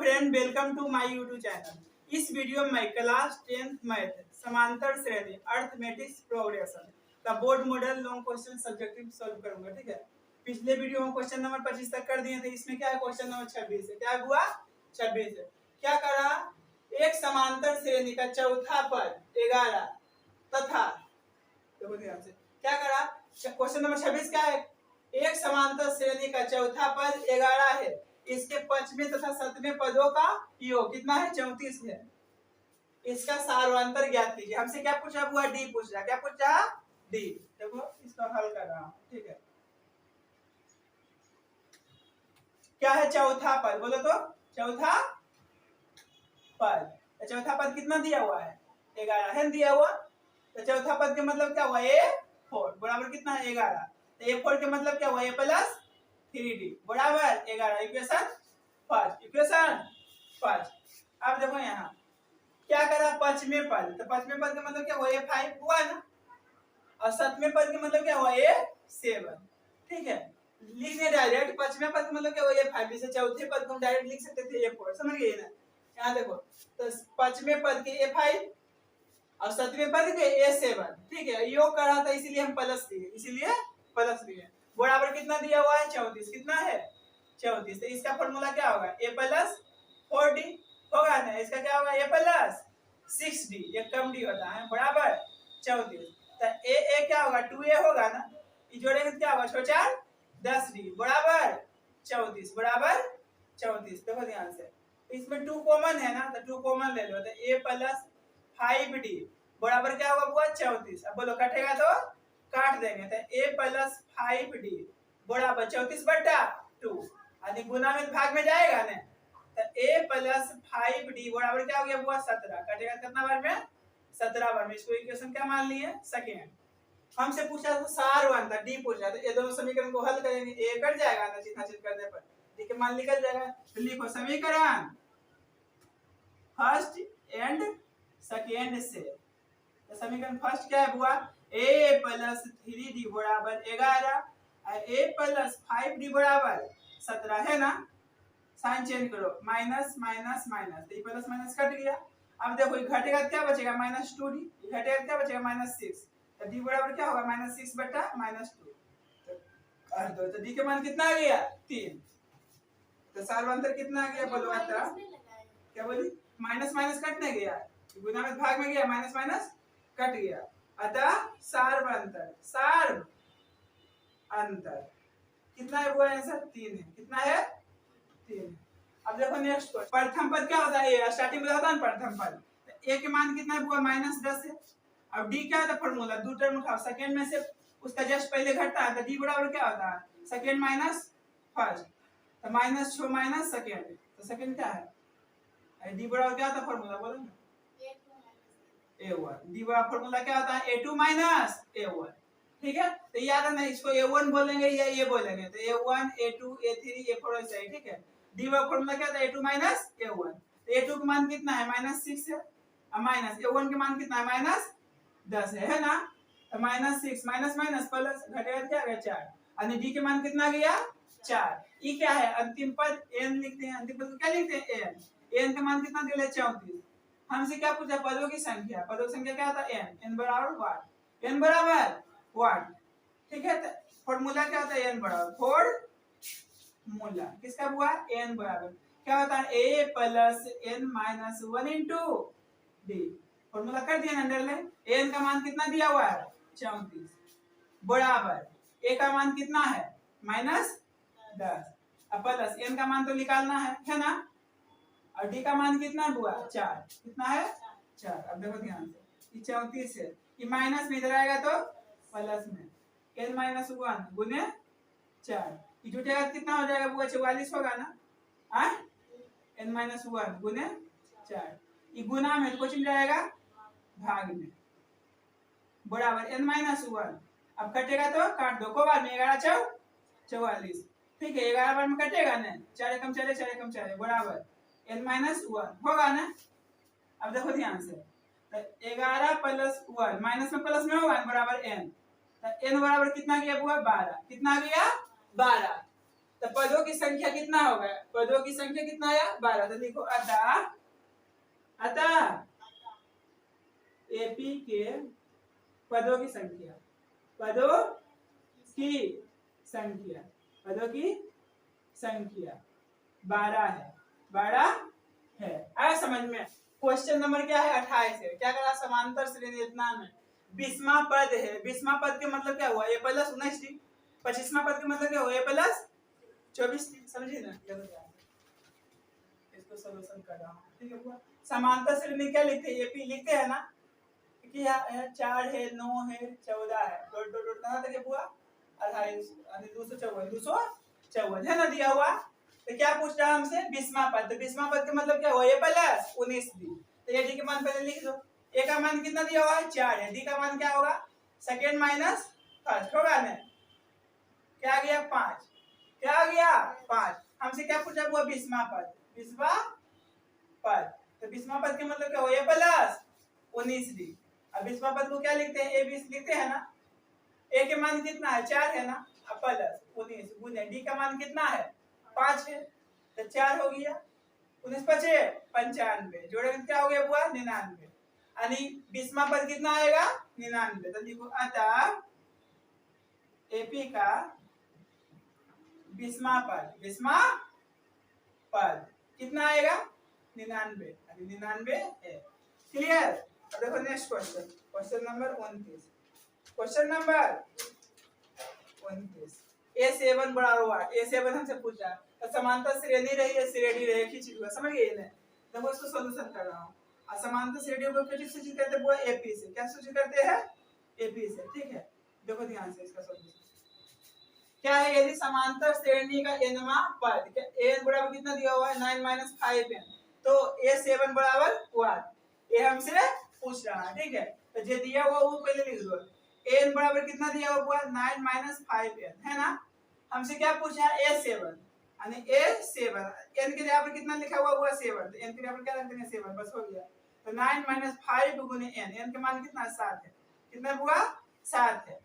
Friend, welcome to my YouTube channel. इस video में मैं क्लास 10th मैथ समांतर श्रेणी अर्थमेटिक्स प्रोग्रेशन का board model long question subjective solve करूंगा। ठीक है, पिछले वीडियो में क्वेश्चन नंबर 25 तक कर दिए थे। इसमें क्या है, क्वेश्चन नंबर 26 है। क्या हुआ, 26 है। क्या करा, एक समांतर श्रेणी का चौथा पद 11 तथा देखो ध्यान से क्या करा, क्वेश्चन नंबर 26 क्या है, एक समांतर श्रेणी का चौथा पद 11 है, इसके पांचवें तथा सातवें पदों का योग कितना है, 34 है। इसका सारवांतर ज्ञात कीजिए। हमसे क्या पूछा हुआ, डी पूछ रहा। क्या पूछा, डी। देखो इसका हल कर रहा हूं। ठीक है, क्या है चौथा पद, बोलो तो। चौथा पद, चौथा पद कितना दिया हुआ है, 11 है दिया हुआ। तो चौथा पद के मतलब क्या हुआ, a4 बराबर कितना है, 11। तो a4 के मतलब क्या हुआ, a प्लस 3d बराबर 11। Equation first. अब देखो यहाँ क्या करा, पांचवें पद। तो पांचवें पद का मतलब क्या हुआ, a5 हुआ ना, और सातवें पद का मतलब क्या हुआ, a7। ठीक है, लिख दे डायरेक्ट। पांचवें पद का मतलब क्या हुआ, a5। जैसे चौथे पद को हम डायरेक्ट लिख सकते थे a4, समझ गए ना। यहाँ देखो, तो पांचवें पद के a5 और सातवें पद के a7। ठीक है, योग करा था इसीलिए हम प्लस लिए, बराबर कितना दिया हुआ है, 34। कितना है, 34। तो इसका फॉर्मूला क्या होगा, a प्लस 4d होगा ना। इसका क्या होगा, a प्लस 6d, ये कम d होता है, बराबर 34। तो a क्या होगा, 2a होगा ना, ये जोड़ेंगे तो क्या होगा, 6 4 10d बराबर 34 बराबर 34। देखो ध्यान से, इसमें 2 कॉमन है ना, तो 2 कॉमन ले लो। तो a प्लस 5d बराबर क्या होगा, हुआ 34। अब बोलो कटेगा तो काट देंगे। तो a प्लस 5d बराबर 34 बटा 2, यानी गुना में भाग में जाएगा ना। तो a प्लस 5d बराबर क्या हो गया, हुआ 17। कटेगा कितना बार में, 17 बार में। इसको इक्वेशन क्या मान लिए, सेकेंड। हमसे पूछा था सारवांतर, डी पूछा। तो ये दोनों समीकरण को हल करेंगे, a कट जाएगा ना चिन्ह करने पर, डी के मान निकल जाएगा। तो लिखो समीकरण फर्स्ट एंड सेकेंड से। तो समीकरण फर्स्ट क्या है, हुआ a प्लस 3d बराबर 11 और a प्लस 5d बराबर 17 है ना। साइन चेंज करो, माइनस माइनस माइनस, तो प्लस माइनस कट गया। अब देखो घटेगा क्या बचेगा, -2d, घटेगा क्या बचेगा, -6। तो d बराबर क्या होगा, -6 बटा -2। तो d के मान कितना आ गया, 3। तो सारवांतर कितना आ गया, बोलो आता क्या बोली, माइनस माइनस कटने गया, गुना में भाग में गया, माइनस माइनस कट गया। अतः सार अंतर कितना है, वो आंसर 3 है। कितना है, 3। अब देखो नेक्स्ट क्वेश्चन, प्रथम पद क्या होता है, स्टार्टिंग में होता है प्रथम पद। a के मान कितना है, वो -10 है। अब d क्या होता है, फार्मूला 2 टर्म उठाओ, सेकंड में से उसका जस्ट पहले घटता है। तो d बराबर क्या होता है, सेकंड माइनस फर्स्ट। तो -6 माइनस सेकंड, तो सेकंड क्या है, d बराबर क्या होता है, फार्मूला बोलो ना, a1। d बराबर फार्मूला क्या होता है, a2 माइनस a1। ठीक है, तो याद है ना, इसको a1 बोलेंगे या ये बोलेंगे। तो a1 a2 a3 a4 ऐसा ही। ठीक है, d का फॉर्मूला क्या था, a2 माइनस a1। तो a2 का मान कितना है, -6 है, और माइनस a1 के मान कितना है, -10 है ना। तो -6 माइनस माइनस प्लस, घटेगा क्या गया, 4। और d के मान कितना गया, 4। ये क्या है, अंतिम पद n लिखते हैं, अंतिम पद को क्या लिखते हैं, n का मान कितना दिया है, 34। हमसे क्या पूछा, पदों की संख्या। पदों की संख्या क्या होता है, n बराबर वाट, n बराबर वाट। ठीक है, तो फॉर्मूला क्या होता है, n बराबर फॉर्मूला किसका हुआ, n बराबर क्या होता है, a plus n minus 1 into d। Formula कर दिया अंडरलाइन। n का मान कितना दिया हुआ है, 34 बराबर a का मान कितना है, -10। अब प्लस n का मान तो निकालना है ना, और d का मान कितना हुआ, 4। कितना है, 4। अब देखो ध्यान से, 34 है, ये माइनस में इधर आएगा तो प्लस में, n माइनस 1 गुने 4, ये जुटेगा कितना हो जाएगा, वो 44 होगा ना। n माइनस 1 गुने 4, ये गुना में क्वेश्चन जाएगा भाग में, बराबर n माइनस 1। अब कटेगा तो काट दो, को बार में 11 4 44। ठीक है, 11 बार में कटेगा ना, 4 एकम 4 4 एकम 4 बराबर n माइनस 1 होगा ना। अब देखो ध्यान से, 11 प्लस 1 माइनस में प्लस में होगा बराबर n। n बराबर कितना गया, हुआ 12। कितना गया, 12। तो पदों की संख्या कितना होगा, पदों की संख्या कितना आया 12। तो लिखो अतः एपी के पदों की संख्या, पदों की संख्या, पदों की संख्या 12 है, 12 है। आया समझ में। क्वेश्चन नंबर क्या है 28 है। क्या करा, समांतर श्रेणी रचना में 20वां पद है। 20वां पद के मतलब क्या हुआ, a प्लस 19t। 25वां पद के मतलब क्या हुआ, a प्लस 24t। समझिए ना, इसको सोल्यूशन कर रहा हूँ, ठीक है बुआ। समांतर श्रेणी क्या लिखते हैं, एपी लिखते हैं ना, कि 4 है, 9 है, 14 है, डॉट डॉट डॉट कहां तक है बुआ, 28 यानी 254 है ना दिया हुआ। तो क्या पूछ रहा है हमसे, 20वां पद। तो 20वां पद का मतलब क्या हुआ, a प्लस 19d। तो ये d का मान पहले लिख दो। a का मान कितना दिया हुआ है 4 है, d का मान क्या होगा, सेकंड माइनस फर्स्ट होगा ना, क्या आ गया 5, क्या आ गया 5। हमसे क्या पूछा हुआ, 20वां पद, 20वां पद। तो 20वां पद का मतलब क्या हुआ, a प्लस 19d। अब 20वां पद को क्या लिखते हैं, a 20 लिखते हैं ना। a के मान कितना है 4 है ना, अब प्लस 19 गुने d का मान कितना है 5 है, तो 4 हो गया, 19 बचे 95, जोड़े में क्या हो गया बुआ 99, यानी 20वां पद कितना आएगा 99। तो देखो अतः एपी का 20वां पद कितना आएगा 99, यानी 99 है। क्लियर। अब देखो next question, question number 29। Question number 29 A7 बराबर 8। A7 हमसे पूछा तो समांतर श्रेणी रही है, श्रेणी रही है, खींची हुई, समझ गए ना। देखो इसको सॉल्यूशन कर रहा हूं। समांतर श्रेणियों को किस से सूचित करते हैं, वो एपी से। क्या सूचित करते हैं, एपी से, ठीक है। देखो ध्यान से इसका सॉल्यूशन क्या है, यदि समांतर श्रेणी का nवां पद, क्या n बराबर कितना दिया हुआ है 9 - 5n, तो A7 बराबर 1। ये हमसे पूछ रहा है, ठीक है। तो जो दिया हुआ वो पहले लिख दो। n बराबर कितना दिया हुआ 9 - 5n है ना। हमसे क्या पूछा है A7, यानी A7 n के जगह पर कितना लिखा हुआ 7, तो n के जगह पर क्या रख देंगे 7, बस हो गया। तो 9 - 5 गुने n के मान कितना 7 है, कितना हुआ 7 है।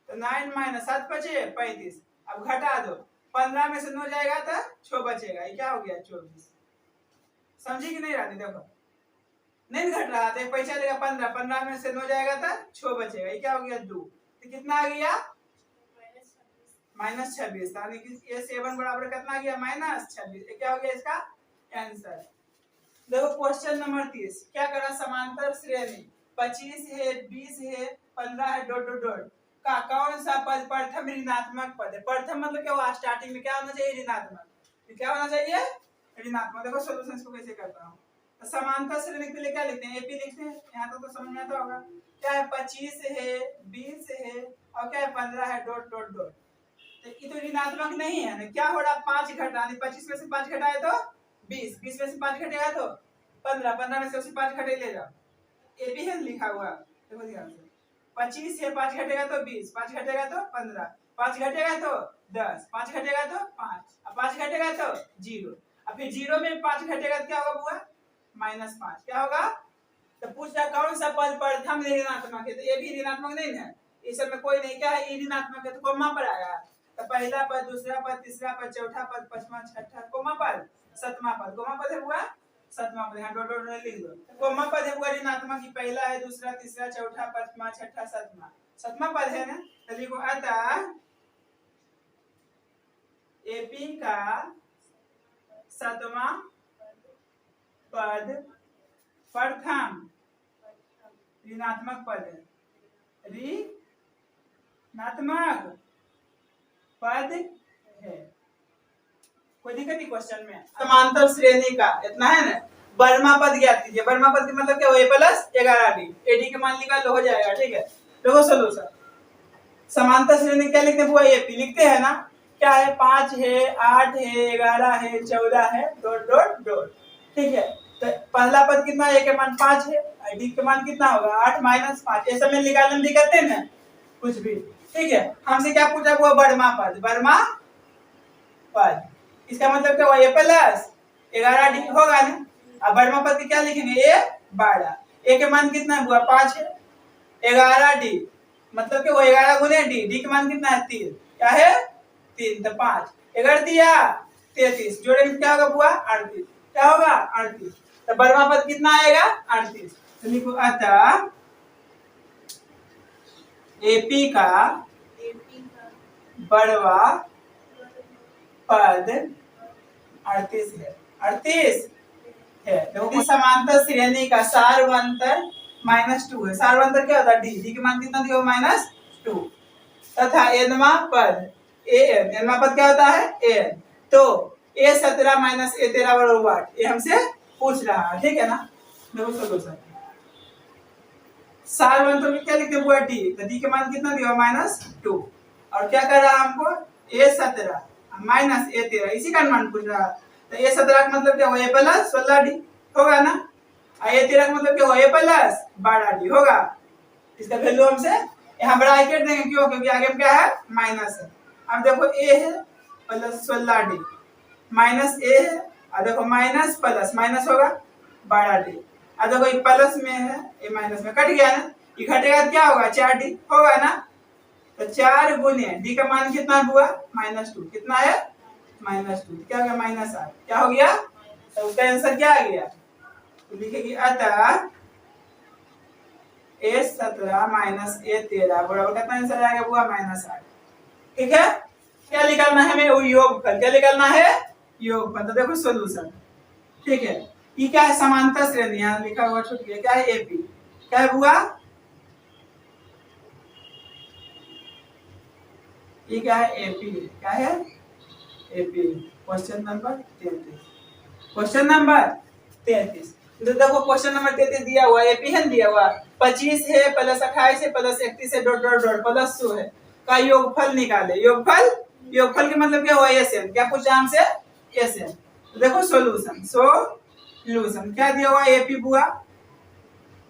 तो 9 - 7 बचे 35। अब घटा दो, 15 में से 9 जाएगा तो 6 बचेगा, ये क्या हो गया 24। समझी कि नहीं रानी, देखो नहीं घट रहा था, पैसा लेगा 15, 15 में से 9 जाएगा तो 6 बचेगा, ये क्या हो गया 2। तो कितना आ गया -26, यानी कि A7 बराबर कितना आ गया -26। ये क्या हो गया इसका आंसर। देखो क्वेश्चन नंबर 30। क्या करा, समांतर श्रेणी 25 है, 20 है, 15 है, डॉट डॉट डॉट का कौन सा पद प्रथम ऋणात्मक पद है। प्रथम मतलब क्या हुआ, स्टार्टिंग में क्या होना चाहिए ऋणात्मक, तो क्या होना चाहिए ऋणात्मक। देखो सॉल्यूशन को कैसे करता हूं। तो समांतर श्रेणी के लिए क्या लिखते हैं, एपी लिखते हैं, यहां तो समझ में आता होगा। क्या है 25 है, 20 है और क्या है 15 है, डॉट डॉट डॉट। तो ये तो ऋणात्मक नहीं है ना, क्या हो रहा 5 घटा, 25 में से 5 घटाए तो 20, 20 में से 5 घटेगा तो 15, 15 में से 5 घटे ले जाओ, ये भी है लिखा हुआ। देखो ध्यान से, 25 से 5 घटेगा तो 20, 5 घटेगा तो 15, 5 घटेगा तो 10, 5 घटेगा तो 5, अब 5 घटेगा तो 0, अब फिर 0 में 5 घटेगा तो क्या होगा बुआ -5, क्या होगा। तो पूछ रहा कौन सा पद प्रथम ऋणात्मक है, तो ये भी ऋणात्मक नहीं है, इस सब में कोई नहीं, क्या है ये ऋणात्मक है तो कोमा पर आएगा। तो पहला पद, दूसरा पद, तीसरा पद, चौथा पद, पांचवा, छठा, कोमा पद, सातवां पद, कोमा पद है हुआ सातवां पद, यहाँ डॉट डॉट लिख दो। कोमा पद है हुआ ऋणात्मक, की पहला है, दूसरा, तीसरा, चौथा, पांचवा, छठा, सातवां, सातवां पद है ना। तो लिखो अतः एपी का सातवां पद प्रथम ऋणात्मक पद है, ऋणात्मक पद है। कोई दिक्कत नहीं क्वेश्चन में। समांतर श्रेणी का इतना है ना, वर्मा पद ज्ञात कीजिए। वर्मा पद का मतलब क्या हो, a प्लस 11d, ad के मान निकाल लो, हो जाएगा, ठीक है। देखो सॉल्यूशन, समांतर श्रेणी क्या लिखते हैं वो एपी लिखते हैं ना। क्या है 5 है, 8 है, 11 है, 14 है, डॉट डॉट डॉट, ठीक है। तो पहला पद कितना है, a के मान 5 है, d के मान कितना होगा 8 - 5, ऐसे में निकालने भी करते हैं ना कुछ भी, ठीक है। हमसे क्या पूछा हुआ वर्मा पद, वर्मा पद, इसका मतलब क्या हुआ a प्लस 11d होगा ना। अब वर्मा पद की क्या लिखेंगे a 12, a के मान कितना हुआ 5 है, 11d मतलब कि वो 11 गुने d, d के मान कितना है 3, क्या है 3, तो 5, 11 दिया 33, जोड़े में क्या होगा बुआ 38, क्या होगा 38। तो बड़वा पद कितना आएगा 38। तो लिखो अतः एपी का बड़वा पद 38 है, 38 है। देखो समांतर श्रेणी का सार्वंतर -2 है। सार्वंतर क्या होता है डी के मान कितना दिया -2 तथा एनवा पद एनवा पद क्या होता है एन। तो A17 - A13 बराबर 8, ये हमसे पूछ रहा है, ठीक है ना। देखो सोल्यूशन सार्वंतर में क्या लिखते हुआ डी, तो डी के मान कितना दिया -2 और क्या कर रहा है हमको A17 - A13 इसी का मान पूछ रहा है। तो A17 का मतलब क्या हुआ A + 16D होगा ना, और A13 का मतलब क्या हुआ A + 12D होगा। इसका वैल्यू हमसे यहाँ ब्रैकेट देंगे, क्यों क्योंकि आगे में क्या है माइनस है। अब देखो A है + 16D माइनस A है, और देखो माइनस प्लस माइनस होगा 12D, और देखो ये प्लस में है ये माइनस में कट गया ना, ये घटेगा क्या होगा 4D होगा ना। तो 4 गुने D का मान कितना हुआ -2, कितना है -2, क्या हो गया -8, क्या हो गया। तो उसका आंसर क्या आ गया, तो लिखेगी अतः A17 - A13 बराबर कितना आंसर आएगा बुआ -8। ठीक है, क्या निकालना है हमें योगफल, क्या निकालना है योगफल। तो देखो सॉल्यूशन, ठीक है। ये क्या है समांतर श्रेणी, यहाँ लिखा हुआ छूट गया, क्या है एपी, क्या है बुआ ये क्या है एपी, क्या है AP. Question number 33, question number 33। तो देखो क्वेश्चन नंबर 33 दिया हुआ एपी है दिया हुआ 25 है + 28 है + 31 है डॉट डॉट डॉट प्लस 100 है का योगफल निकाले। योगफल, योगफल के मतलब क्या हुआ एसएन, क्या पूछा हमसे एसएन। तो देखो सॉल्यूशन, सॉल्यूशन क्या दिया हुआ एपी बुआ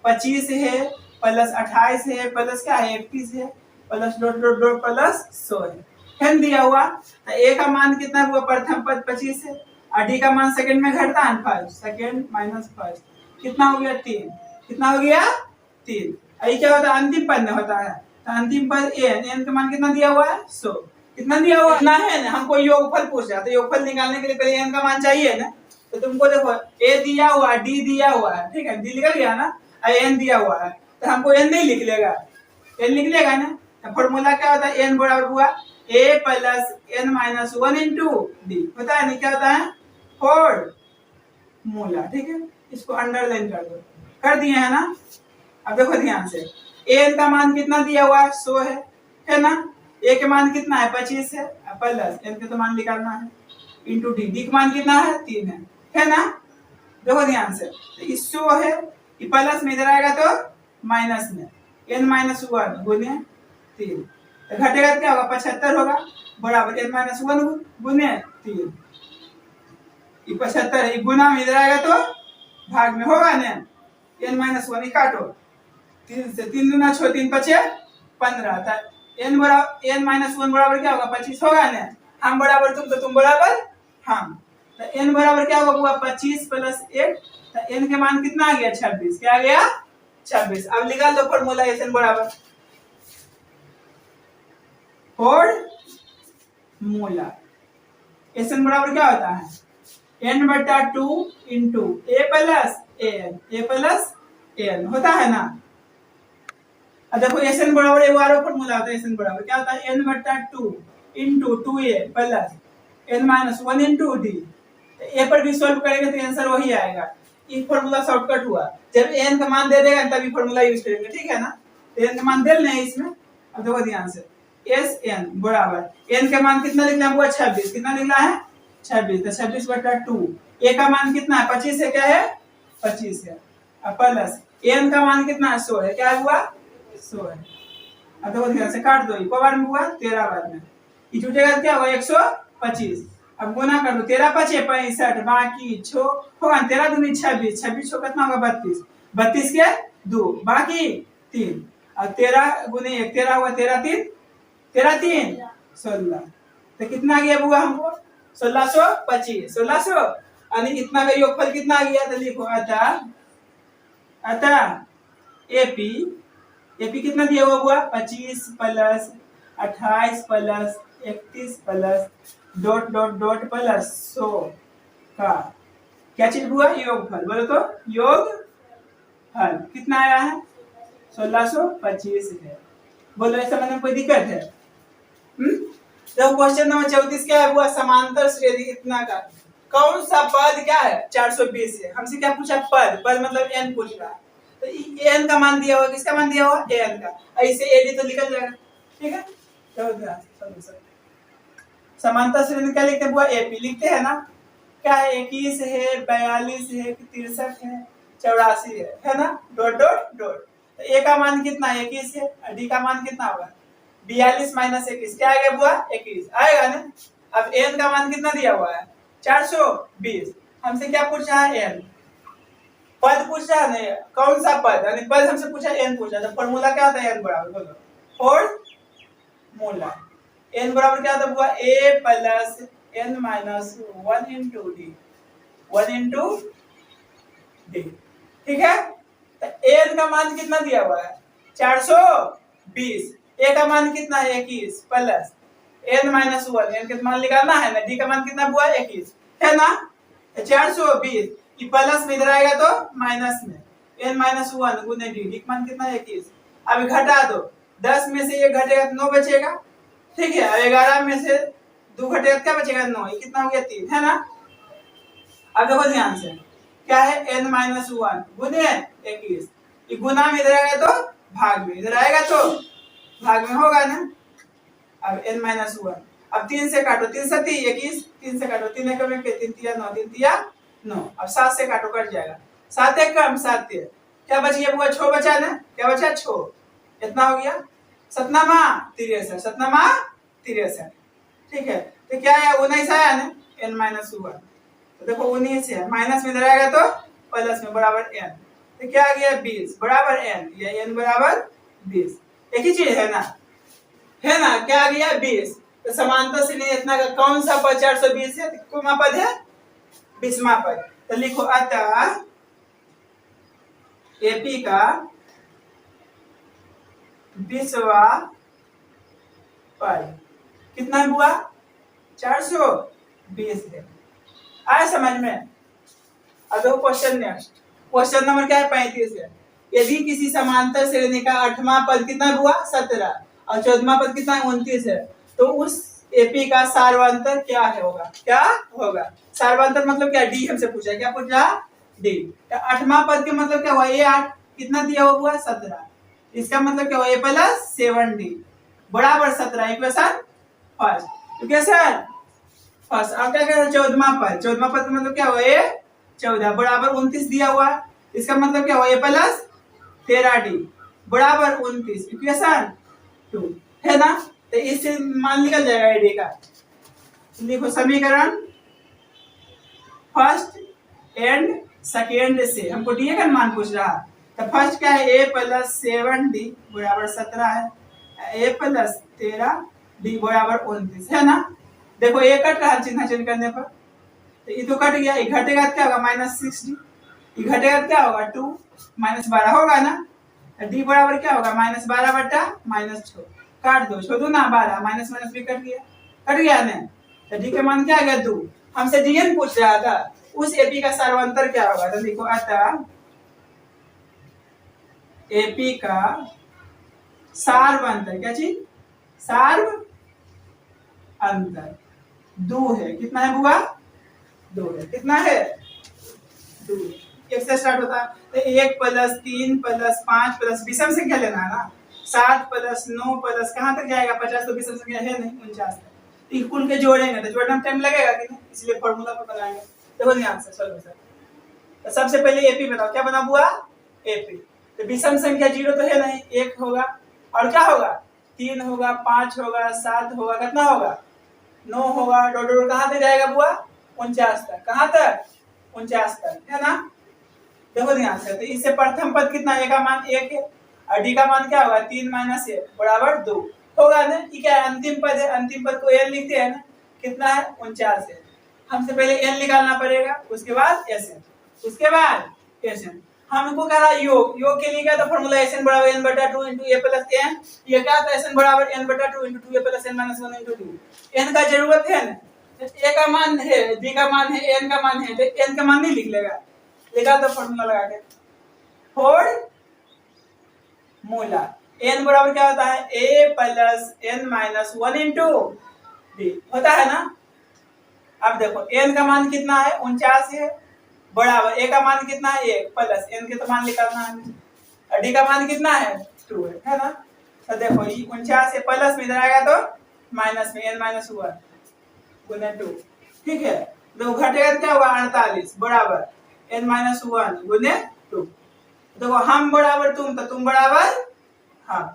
25 है + 28 है + क्या है 31 है + डॉट डॉट डॉट प्लस 100 है दिया हुआ। तो ए का मान कितना हुआ प्रथम पद 25 है, और डी का मान सेकंड में घटता है 5, सेकंड माइनस फर्स्ट कितना हो गया 3, कितना हो गया 3। ये क्या होता है अंतिम पद में होता है, तो अंतिम पद एन, एन का मान कितना दिया हुआ है 100, कितना दिया हुआ इतना है ना। हमको योगफल पूछ रहा है, तो योगफल निकालने के लिए पहले एन का मान चाहिए ना। तो तुमको देखो ए दिया हुआ डी दिया हुआ है, ठीक है डी निकल गया ना, एन दिया हुआ है, तो हमको एन नहीं लिख लेगा, एन लिख लेगा ना। तो फॉर्मूला क्या होता है एन बराबर हुआ a + n - 1 * d होता है नहीं, क्या होता है फॉर्मूला, ठीक है। इसको अंडरलाइन कर दो, कर दिए है ना। अब देखो ध्यान से n का मान कितना दिया हुआ है 100 है ना, a के मान कितना है 25 है प्लस n का तो मान निकालना है इंटू d, d का मान कितना है 3 है ना। देखो ध्यान से तो 100 है, ये प्लस में इधर आएगा तो माइनस में n - 1 गुने 3, तो घटेगा क्या होगा 75 होगा बराबर n - 1 गुने 3, ये 75 है गुना में इधर आएगा तो भाग में होगा ना, n - 1 काटो 3 से 3 दूना 6 3 5 15, n बराबर n - 1 बराबर क्या होगा 25 होगा ना। हम बराबर तुम तो तुम बराबर हम, तो n बराबर क्या होगा 25 + 1, तो n के मान कितना आ गया 26, क्या आ गया 26। अब निकाल दो फॉर्मूला n बराबर फॉर्मूला एन बराबर क्या होता है n/2 * a + n होता है ना। अब देखो एन बराबर एक और फॉर्मूला होता है, एन बराबर क्या होता है n/2 * 2a + n - 1 * d। ए पर भी सॉल्व करेंगे तो आंसर वही आएगा। ये फॉर्मूला शॉर्टकट हुआ, जब n का मान दे देगा तभी फॉर्मूला यूज करेंगे, ठीक है ना। तो n का मान दे लेना है इसमें। अब देखो ध्यान से Sn बराबर n का मान कितना लिखना है 26, कितना लिखना है 26, तो 26/2 a का मान कितना है 25 है, क्या है 25 है, अब प्लस n का मान कितना है 100 है, क्या हुआ 100 है। अब देखो ध्यान से काट दो, को बार में हुआ 13 बार में, ये छूटेगा क्या होगा 125। अब गुना कर दो 13 × 5 = 65 बाकी 6 होगा 13 दूनी 26, 26 6 कितना होगा 32, 32 के 2 बाकी 3, अब 13 गुने 1 13 हुआ 13 3 13 3 16, तो कितना आ गया बुआ हमको 1625, 1600 यानी इतना का योगफल कितना आ गया। तो लिखो अतः एपी, एपी कितना दिया हुआ बुआ 25 + 28 + 31 + डॉट डॉट डॉट प्लस 100 का क्या चीज हुआ, योगफल। बोलो तो योगफल कितना आया है, 1625 है। बोलो ऐसा मतलब कोई दिक्कत है? तो क्वेश्चन नंबर 34 क्या है, हुआ समांतर श्रेणी इतना का कौन सा पद क्या है 420 है। हमसे क्या पूछा, पद। पद मतलब n पूछ रहा है, तो n का मान दिया हुआ, किसका मान दिया हुआ, n का। ऐसे ad तो निकल जाएगा, ठीक है। तो समांतर श्रेणी क्या लिखते हैं बुआ, AP लिखते हैं ना। क्या है, 21 है, 42 है, 63 है, 84 है ना। Dot dot dot. तो a का मान कितना है, 21 है, और d का मान कितना होगा, 42 माइनस 21 क्या आ गया बुआ, 21 आएगा ना। अब n का मान कितना दिया हुआ है, 420। हमसे क्या पूछ रहा है, n पद पूछ रहा है ना, कौन सा पद, यानी पद हमसे पूछा, n पूछा। तो फॉर्मूला क्या होता है, n बराबर, बोलो फॉर्मूला n बराबर क्या होता है बुआ, a plus n minus 1 into d, 1 into D, ठीक है। तो n का मान कितना दिया हुआ है, 420। a का मान कितना है, 21 प्लस n माइनस 1, n का मान निकालना है ना, d का मान कितना हुआ, 21 है ना। 420 ये प्लस में इधर आएगा तो माइनस में, n माइनस 1 गुने d, d का मान कितना है, 21। अब घटा दो, 10 में से 1 घटेगा तो 9 बचेगा, ठीक है। 11 में से 2 घटेगा क्या बचेगा, 9। ये कितना हो गया, 3 है ना। अब देखो ध्यान से, क्या है, n माइनस 1 गुने 21, ये गुना में इधर आएगा तो भाग में, इधर आएगा तो भाग में होगा ना। अब n माइनस 1, अब 3 से काटो, 3 से 21, 3 से काटो, 3 एकम 1, 3 तिया 9, 3 तिया 9। अब 7 से काटो, कट जाएगा, 7 एक कम 7 तिया, क्या बच गया बुआ, 6 बचा ना, क्या बचा 6, इतना हो गया। 7 63, 7 ठीक है। तो क्या है, 19 आया ना, n माइनस 1। तो देखो 19 है, माइनस में इधर आएगा तो प्लस में बराबर n, तो क्या आ गया, 20 बराबर n, ये n बराबर 20। एक ही चीज है ना, है ना, क्या आ गया, 20। तो समांतर श्रेणी इतना का कौन सा पद 420 है, कौन पद है, 20वां पद। तो लिखो अतः AP का 20वां पद कितना हुआ, 420 है। आया समझ में। अब देखो क्वेश्चन नेक्स्ट, क्वेश्चन नंबर क्या है, 35 है। यदि किसी समांतर श्रेणी का 8वां पद कितना हुआ, 17, और 14वां पद कितना है, 29 है, तो उस AP का सार्वंतर क्या है, होगा, क्या होगा। सार्वंतर मतलब क्या, D हमसे पूछा, क्या पूछ रहा, D। तो 8वां पद के मतलब क्या हुआ, ये 8 कितना दिया हुआ, 17, इसका मतलब क्या हुआ, A प्लस 7D बराबर 17, इक्वेशन फर्स्ट, इक्वेशन फर्स्ट। अब क्या करें, 14वां पद, 14वां पद का मतलब क्या हुआ, ये 14 बराबर 29 दिया हुआ है, इसका मतलब क्या हुआ, ये प्लस 13D बराबर 29, इक्वेशन 2 है ना। तो इससे मान निकल जाएगा एडी का। लिखो समीकरण फर्स्ट एंड सेकेंड से हमको डी का मान पूछ रहा है। तो फर्स्ट क्या है, a प्लस 7D बराबर 17 है, a प्लस 13D बराबर 29 है ना। देखो ये कट रहा है चिन्ह चेंज करने पर, तो ये तो कट गया, ये घटेगा क्या होगा, माइनस 6D, ये घटेगा क्या होगा, 2 माइनस 12 होगा ना। डी बराबर क्या होगा, माइनस 12 बटा माइनस 6, काट दो, छोड़ो ना, 12 माइनस माइनस भी कट गया ना। तो डी का मान क्या आ गया, 2। हमसे डीएन पूछ रहा था, उस एपी का सार्वंतर क्या होगा। तो देखो अतः एपी का सार्वंतर, क्या चीज, सार्व अंतर 2 है। कितना है बुआ, 2 है। कितना है, 2। एक से स्टार्ट होता है, तो 1 प्लस 3 प्लस 5 प्लस विषम संख्या लेना है ना। 7 प्लस 9 प्लस कहाँ तक जाएगा, 50, तो विषम संख्या है नहीं, 49 तक। तो कुल के जोड़ेंगे तो जोड़ने में टाइम लगेगा कि नहीं, इसलिए फॉर्मूला पर बनाएंगे। देखो ध्यान से सॉल्यूशन। तो सबसे पहले एपी बताओ, क्या बना बुआ, एपी। तो विषम संख्या 0 तो है नहीं, 1 होगा, और क्या होगा, 3 होगा, 5 होगा, 7 होगा, कितना होगा, 9 होगा, डॉट डॉट कहाँ तक जाएगा बुआ, 49 तक। कहाँ तक, 49 तक, है ना। देखो ध्यान से, तो इससे प्रथम पद कितना, a का मान 1 है, और d का मान क्या होगा, 3 माइनस 1 बराबर 2 होगा ना। ये क्या है, अंतिम पद है, अंतिम पद को n लिखते हैं ना, कितना है, 49 है। हमसे पहले n निकालना पड़ेगा, उसके बाद sn, उसके बाद sn। हमको कह रहा योग, योग के लिए क्या था फॉर्मूला, sn बराबर n बटा 2 इंटू a प्लस n। ये क्या था, sn बराबर n बटा 2 into 2a plus n minus 1 into 2। n का जरूरत है ना, ए का मान है, डी का मान है, एन का मान है, तो एन का मान नहीं लिख लेगा, लिखा तो फॉर्मूला लगा के फॉर्मूला एन बराबर क्या होता है a plus n minus 1 into d होता है ना। अब देखो एन का मान कितना है 49 है, बराबर ए का मान कितना है 1 प्लस एन के तो मान निकालना है, और डी का मान कितना है 2 है ना। तो देखो ये 49 है, प्लस में इधर आएगा तो माइनस में एन माइनस 1 गुना 2, ठीक है। देखो घटेगा तो क्या होगा 48 बराबर एन माइनस 1 गुने 2। देखो हम बराबर तुम, तो तुम बराबर हम,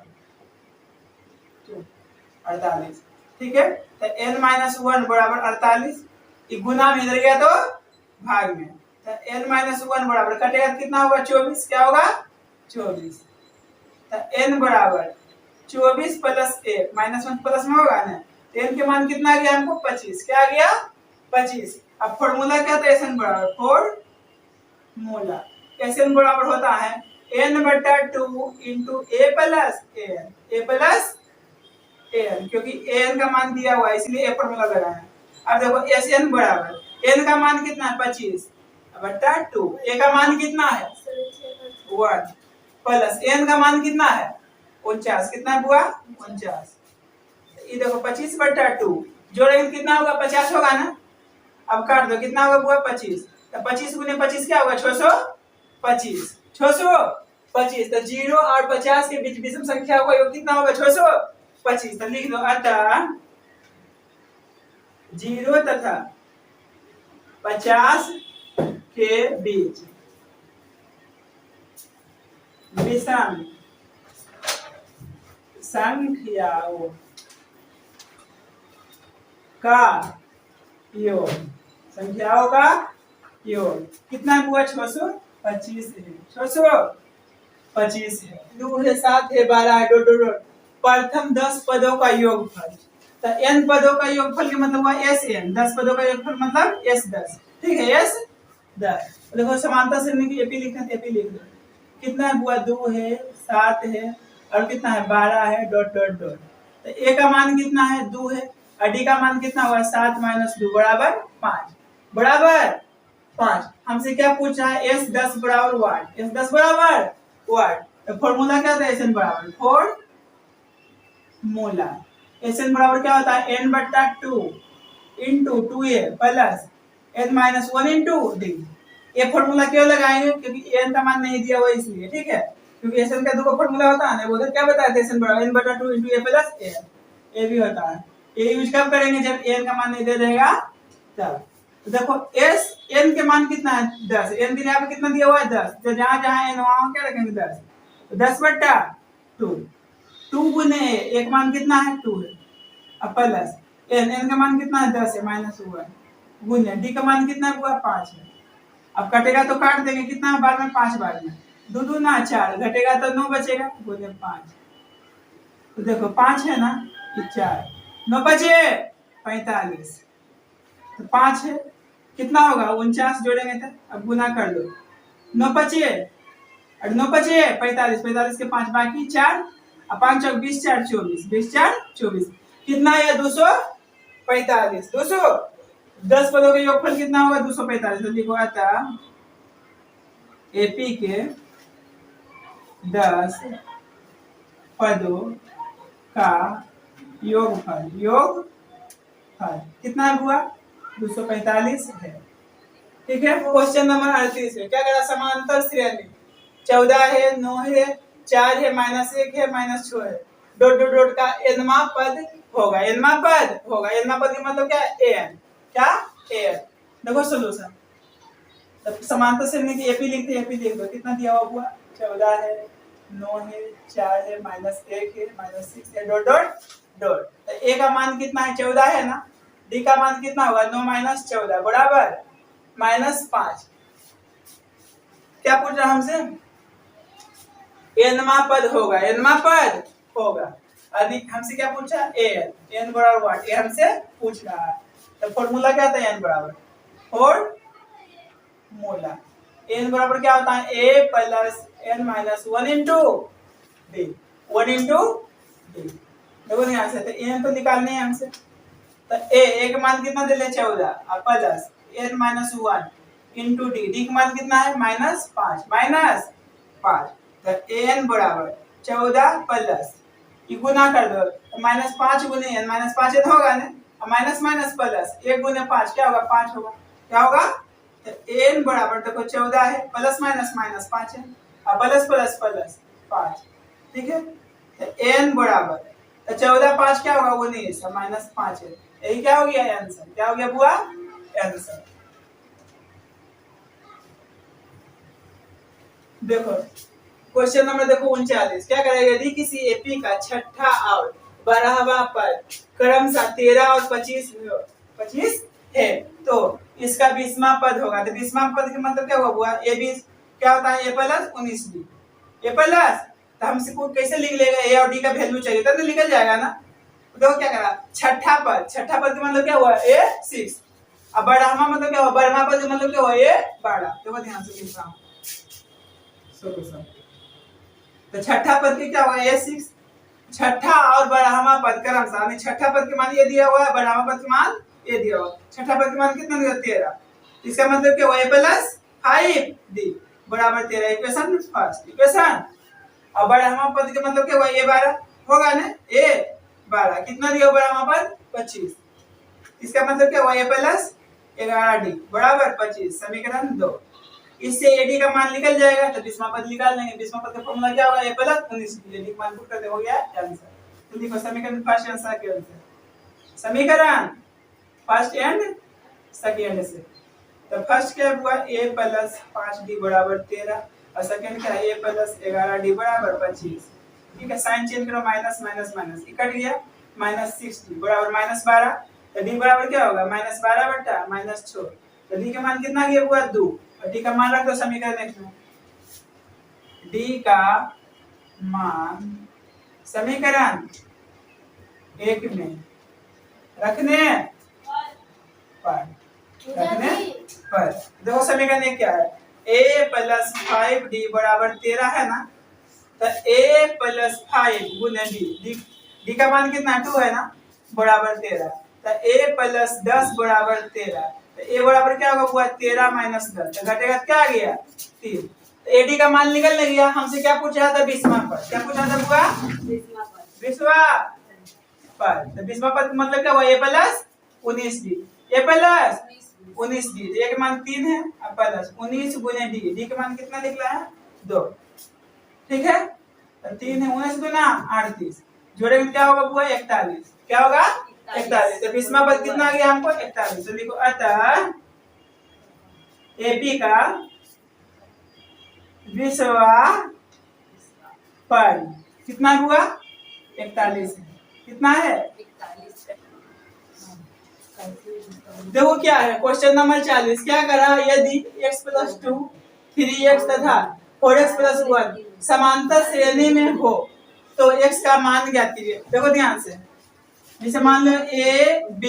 48, ठीक है। तो एन माइनस 1 बराबर 48, ये गुना में इधर गया तो भाग में, तो एन माइनस 1 बराबर कटेगा तो कितना होगा 24, क्या होगा 24। तो एन बराबर 24 प्लस 1 माइनस 1 प्लस में होगा ना, तो एन के मान कितना आ गया हमको 25, क्या आ गया 25। अब फॉर्मूला क्या था एन बराबर फॉर्मूला एन बराबर होता है n बटा 2 इंटू ए प्लस एन, क्योंकि एन का मान दिया हुआ है इसलिए ए फॉर्मूला लगा है। अब देखो एस एन बराबर एन का मान कितना है 25 बटा 2, ए का मान कितना है 1 प्लस एन का मान कितना है 49, कितना हुआ 49। ये देखो 25 बटा 2 जोड़ेंगे कितना होगा 50 होगा ना। अब काट दो कितना होगा बुआ 25, तो 25 गुने 25 क्या होगा 625, 625। तो 0 और 50 के बीच विषम संख्या का योग कितना होगा 625। तो लिख दो अतः 0 तथा 50 के बीच विषम संख्याओं का योग, संख्याओं का योग कितना हुआ 625 है, 625 है। 2 है 7 है 12 है डॉट प्रथम 10 पदों का योगफल, तो n पदों का योगफल का मतलब हुआ sn, 10 पदों का योगफल मतलब s10, ठीक है s10। देखो समानता से नहीं एपी लिखना है, एपी लिख दो कितना हुआ 2 है 7 है और कितना है 12 है डॉट डॉट डॉट। तो a का मान कितना है 2 है और d का मान कितना हुआ 7 माइनस 2 बराबर 5, बराबर 5। हमसे क्या पूछा है s10 बराबर वाट, s10 बराबर वाट। तो फॉर्मूला क्या था sn बराबर फॉर्मूला sn बराबर क्या होता है n बट्टा 2 into 2a plus n minus 1 into D. ये फॉर्मूला क्यों लगाएंगे क्योंकि n का मान नहीं दिया हुआ इसलिए, ठीक है। क्योंकि sn का दो फॉर्मूला होता है ना, वो क्या बताया था sn बराबर n बटा 2 इंटू a प्लस a भी होता है। ये यूज कब करेंगे जब n का मान नहीं दे देगा तब। तो देखो s n के मान कितना है 10, n के यहाँ पे कितना दिया हुआ है 10, तो जहां जहां n वहां क्या रखेंगे 10, तो 10 बट्टा 2, 2 गुने एक मान कितना है 2 है, अब प्लस n का मान कितना है 10 है माइनस 1 गुने d का मान कितना हुआ 5 है। अब कटेगा तो काट देंगे कितना है बाद में 5 बार में 2 2 ना 4 घटेगा तो 9 बचेगा गुने 5। तो देखो 5 है ना ये 4 9 बचे 45, तो 5 है कितना होगा 49 जोड़ेंगे तो अब गुना कर लो 9 बचे और 9 बचे 45, 45 के 5 बाकी 4 और 5 चौक 20 4 24, 20 4 24 कितना है 245, 210 पदों का योगफल कितना होगा 245। तो लिखो आता एपी के 10 पदों का योगफल कितना हुआ 245 है, ठीक है। क्वेश्चन नंबर 38 है, क्या करा समांतर श्रेणी 14 है 9 है 4 है माइनस 1 है माइनस 6 है डॉट डॉट डॉट का एनवा पद होगा, एनवा पद होगा, एनवा पद का मतलब क्या एन, क्या एन। देखो सॉल्यूशन, तब समांतर श्रेणी की एपी लिखते हैं, एपी लिख दो कितना दिया हुआ 14 है 9 है 4 है माइनस 1 है माइनस 6 है डॉट डॉट डॉट। तो ए का मान कितना है 14 है ना, डी का मान कितना होगा 9 माइनस 14 बराबर माइनस 5। क्या पूछ रहा हमसे एनवा पद होगा, एनवा पद होगा। अभी हमसे क्या पूछा एन, एन बराबर व्हाट, ये हमसे पूछ रहा है। तो फॉर्मूला क्या था एन बराबर फॉर्मूला एन बराबर क्या होता है a plus n minus 1 into d, 1 into d. देखो यहाँ से तो एन तो निकालने है हमसे, तो ए का मान कितना दे ले 14 और plus n minus 1 into D का मान कितना है माइनस 5 तो n बराबर 14 प्लस ये गुना कर दो तो माइनस 5 गुने n माइनस 5 n होगा ना और माइनस माइनस प्लस 1 गुने 5 क्या होगा 5 होगा क्या होगा तो n बराबर देखो 14 है प्लस माइनस माइनस 5 है और प्लस प्लस प्लस 5 ठीक है तो n बराबर तो 14 5 क्या होगा 19 और माइनस 5 है यही क्या हो गया आंसर क्या हो गया बुआ आंसर देखो क्वेश्चन नंबर देखो 39 क्या करेगा यदि किसी एपी का छठा और 12वां पद क्रमशः 13 और 25 है तो इसका 20वां पद होगा तो 20वां पद का मतलब क्या होगा ए 20 क्या होता है a plus 19 b a plus तो हम इसको कैसे लिख लेगा a और d का वैल्यू चाहिए तब तो निकल जाएगा ना देखो क्या करा छठा पद का मतलब क्या हुआ a 6 अब बड़ामा मतलब क्या हुआ बड़वा पद का मतलब क्या हुआ a 12 देखो ध्यान से लिख रहा हूं सॉल्यूशन तो छठा पद के क्या होगा a6 छठा और बड़ामा पद क्रमशः छठा पद के मान ये दिया हुआ है बड़ामा पद के मान ये दिया हुआ छठा पद के मान कितना दिया 13 इसका मतलब क्या हुआ a प्लस 5d बराबर 13 इक्वेशन फर्स्ट इक्वेशन और बड़ामा पद के मतलब क्या हुआ a 12 होगा ना a 12 कितना दिया बड़ामा पद 25 इसका मतलब क्या हुआ a प्लस 11d बराबर 25 समीकरण 2 इससे ad का मान निकल जाएगा तो 20वां पद निकाल लेंगे 20वां पद का फॉर्मूला क्या होगा a प्लस 19 ad का मान पुट कर दे हो गया आंसर तो देखो समीकरण फर्स्ट आंसर के आंसर समीकरण फर्स्ट एंड सेकंड से तो फर्स्ट क्या हुआ a प्लस 5d बराबर 13 और सेकंड क्या है a प्लस 11d बराबर 25 ठीक है साइन चेंज करो माइनस माइनस माइनस ये कट गया माइनस 6d बराबर माइनस 12 तो d बराबर क्या होगा माइनस 12 बटा माइनस 6 तो d का मान कितना गया हुआ 2 और d का मान रख दो समीकरण नेक्स्ट में d का मान समीकरण 1 में रखने पर देखो समीकरण 1 क्या है a प्लस 5d बराबर 13 है ना तो a प्लस 5 गुने d का मान कितना 2 है ना बराबर 13 तो a प्लस 10 बराबर 13 तो a बराबर क्या होगा हुआ 13 माइनस 10 तो घटेगा क्या आ गया 3 तो ad का मान निकल नहीं गया हमसे क्या पूछा था 20वां पद क्या पूछा था हुआ 20वां पद तो 20वां पद मतलब क्या हुआ a plus 19d a plus 19d a का मान 3 है और प्लस 19 गुने d का मान कितना निकला है 2 ठीक है तो 3 है 19 गुना 38 जोड़ेंगे क्या होगा बुआ 41 क्या होगा 41 तो 20वां पद कितना आ गया हमको 41 तो लिखो अतः एपी का 20वां पद कितना हुआ 41 कितना है 41 देखो क्या है क्वेश्चन नंबर 40 क्या करा यदि x प्लस 2 3x तथा 4x प्लस 1 समांतर श्रेणी में हो तो x का मान ज्ञात कीजिए देखो ध्यान से जैसे मान लो a b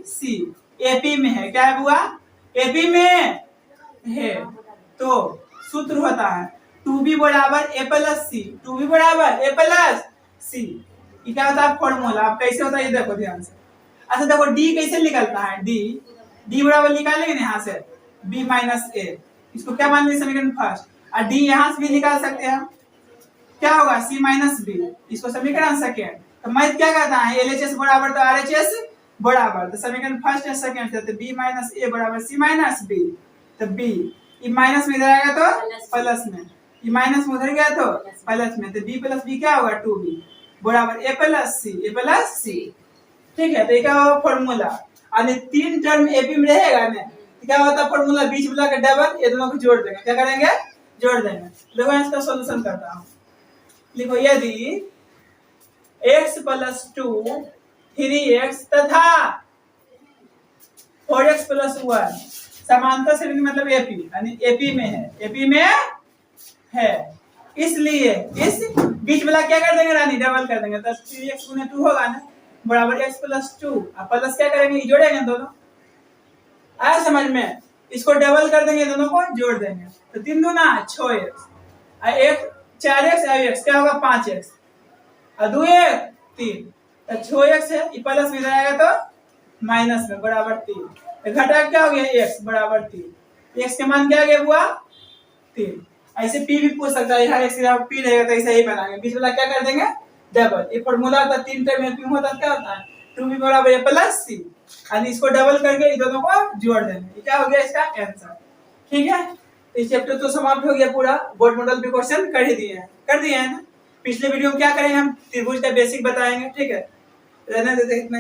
c AP में है क्या है बुआ AP में है तो सूत्र होता है 2b बराबर a प्लस c 2b बराबर a प्लस c ये क्या होता है फॉर्मूला आप कैसे होता है ये देखो ध्यान से अच्छा देखो d कैसे निकलता है d बराबर निकालेंगे यहाँ से b माइनस a इसको क्या मान लीजिए समीकरण फर्स्ट और d यहाँ से भी निकाल सकते हैं क्या होगा c माइनस b इसको समीकरण सेकेंड तो मैथ क्या कहता है LHS बराबर तो RHS बराबर तो समीकरण फर्स्ट या सेकेंड से तो b माइनस a बराबर c माइनस b तो b ये माइनस में इधर आएगा तो प्लस में ये माइनस में उधर गया तो प्लस में तो b प्लस b क्या होगा 2b बराबर a प्लस c ठीक है तो ये क्या होगा फॉर्मूला और तीन टर्म एपी में रहेगा ना तो क्या होता है फॉर्मूला बीच वाला का डबल ये दोनों को जोड़ देंगे क्या करेंगे जोड़ देंगे देखो इसका सॉल्यूशन करता हूं लिखो यदि x प्लस 2 3x तथा 4x प्लस 1 समांतर श्रेणी मतलब एपी यानी एपी में है एपी में है इसलिए इस बीच वाला क्या कर देंगे रानी डबल कर देंगे तो 3x गुने 2 होगा ना बराबर x प्लस 2 अब प्लस क्या करेंगे जोड़ेंगे दोनों आया समझ में इसको डबल कर देंगे दोनों को जोड़ देंगे तो 3 दूना 6x और 4x और x क्या होगा 5x और 2 3 तो 6x है ये प्लस में जाएगा तो माइनस में बराबर 3, घटा क्या हो गया x बराबर 3, x के मान क्या गया हुआ 3। ऐसे p भी पूछ सकता है, यहाँ x के बराबर p रहेगा तो ऐसा ही बनाएंगे, बीच वाला क्या कर देंगे डबल। ये फॉर्मूला था 3 टाइम में क्यों होता क्या होता है 2b बराबर a प्लस c, और इसको डबल करके इन दोनों को जोड़ देंगे, ये क्या हो गया इसका आंसर। ठीक है, इस चैप्टर तो समाप्त हो गया पूरा, बोर्ड मॉडल पे क्वेश्चन कर दिए हैं ना। पिछले वीडियो में क्या करेंगे हम त्रिभुज का बेसिक बताएंगे, ठीक है, रहने देते इतना।